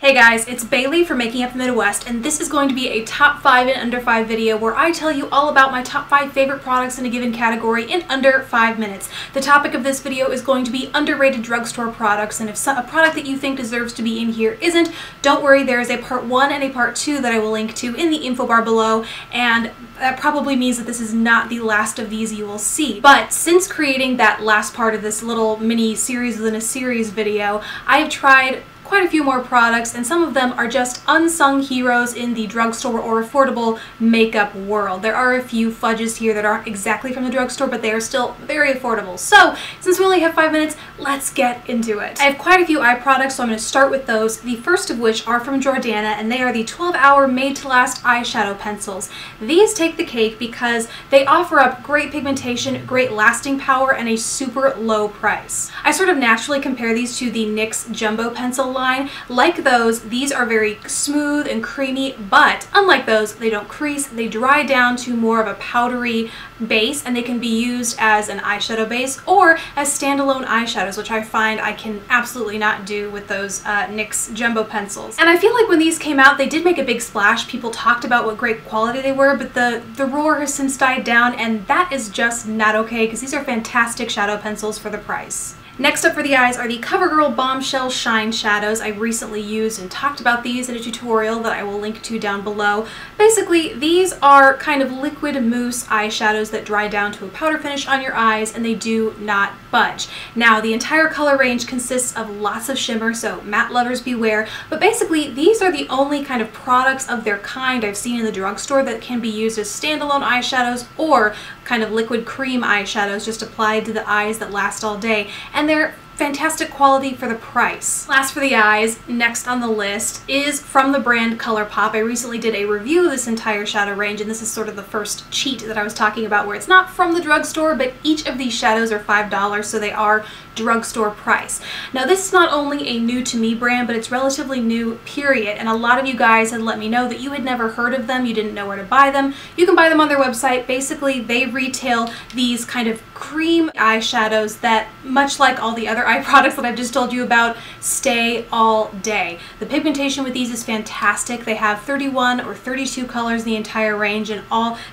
Hey guys, it's Bailey from Making Up the Midwest, and this is going to be a top 5 and under 5 video where I tell you all about my top 5 favorite products in a given category in under 5 minutes. The topic of this video is going to be underrated drugstore products, and if a product that you think deserves to be in here isn't, don't worry, there is a part 1 and a part 2 that I will link to in the info bar below, and that probably means that this is not the last of these you will see. But since creating that last part of this little mini series within a series video, I have tried quite a few more products, and some of them are just unsung heroes in the drugstore or affordable makeup world. There are a few fudges here that aren't exactly from the drugstore, but they are still very affordable. So, since we only have 5 minutes, let's get into it. I have quite a few eye products, so I'm going to start with those, the first of which are from Jordana, and they are the 12-hour made-to-last eyeshadow pencils. These take the cake because they offer up great pigmentation, great lasting power, and a super low price. I sort of naturally compare these to the NYX Jumbo Pencil line. Like those, these are very smooth and creamy, but unlike those, they don't crease. They dry down to more of a powdery base, and they can be used as an eyeshadow base or as standalone eyeshadows, which I find I can absolutely not do with those NYX Jumbo pencils. And I feel like when these came out, they did make a big splash. People talked about what great quality they were, but the roar has since died down, and that is just not okay because these are fantastic shadow pencils for the price. Next up for the eyes are the CoverGirl Bombshell Shine Shadows. I recently used and talked about these in a tutorial that I will link to down below. Basically, these are kind of liquid mousse eyeshadows that dry down to a powder finish on your eyes, and they do not budge. Now, the entire color range consists of lots of shimmer, so matte lovers beware, but basically these are the only kind of products of their kind I've seen in the drugstore that can be used as standalone eyeshadows or kind of liquid cream eyeshadows just applied to the eyes that last all day, and they're fantastic quality for the price. Last for the eyes, next on the list, is from the brand ColourPop. I recently did a review of this entire shadow range, and this is sort of the first cheat that I was talking about where it's not from the drugstore, but each of these shadows are $5, so they are drugstore price. Now, this is not only a new to me brand, but it's relatively new, period, and a lot of you guys had let me know that you had never heard of them, you didn't know where to buy them. You can buy them on their website. Basically, they retail these kind of cream eyeshadows that, much like all the other eye products that I've just told you about, stay all day. The pigmentation with these is fantastic. They have 31 or 32 colors in the entire range, and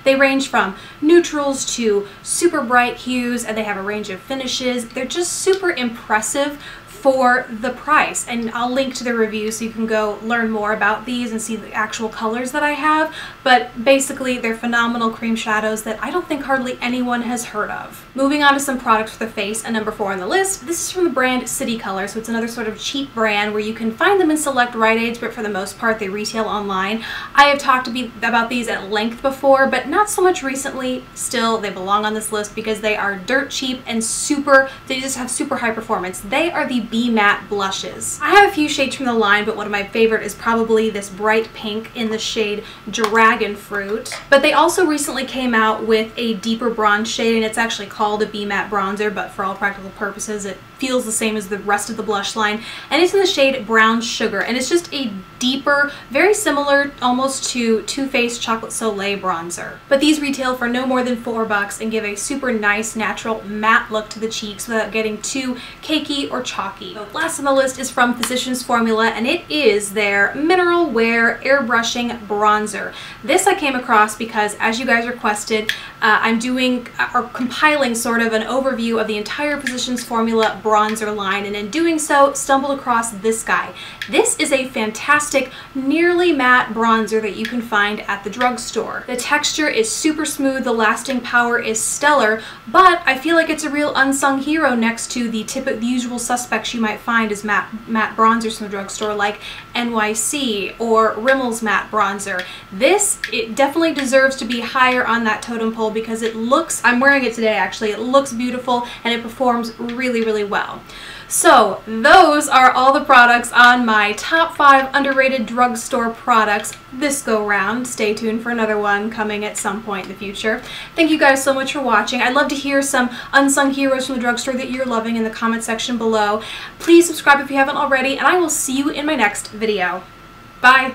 they range from neutrals to super bright hues, and they have a range of finishes. They're just super impressive for the price, and I'll link to the review so you can go learn more about these and see the actual colors that I have, but basically they're phenomenal cream shadows that I don't think hardly anyone has heard of. Moving on to some products for the face, and number 4 on the list, this is from the brand City Color, so it's another sort of cheap brand where you can find them in select Rite Aids, but for the most part they retail online. I have talked about these at length before, but not so much recently. Still, they belong on this list because they are dirt cheap and they just have super high performance. They are the Be Matte blushes. I have a few shades from the line, but one of my favorite is probably this bright pink in the shade Dragon Fruit. But they also recently came out with a deeper bronze shade, and it's actually called a Be Matte bronzer, but for all practical purposes it feels the same as the rest of the blush line, and it's in the shade Brown Sugar, and it's just a deeper, very similar almost to Too Faced Chocolate Soleil bronzer. But these retail for no more than $4 and give a super nice natural matte look to the cheeks without getting too cakey or chalky. The last on the list is from Physicians Formula, and it is their Mineral Wear Airbrushing Bronzer. This I came across because, as you guys requested, I'm doing or compiling sort of an overview of the entire Physicians Formula bronzer line, and in doing so stumbled across this guy. This is a fantastic nearly matte bronzer that you can find at the drugstore. The texture is super smooth, the lasting power is stellar, but I feel like it's a real unsung hero next to the usual suspects you might find as matte bronzers from the drugstore, like NYC or Rimmel's matte bronzer. It definitely deserves to be higher on that totem pole because it looks, I'm wearing it today actually, it looks beautiful and it performs really, really well. So those are all the products on my top 5 underrated drugstore products this go round. Stay tuned for another one coming at some point in the future. Thank you guys so much for watching. I'd love to hear some unsung heroes from the drugstore that you're loving in the comment section below. Please subscribe if you haven't already, and I will see you in my next video. Bye!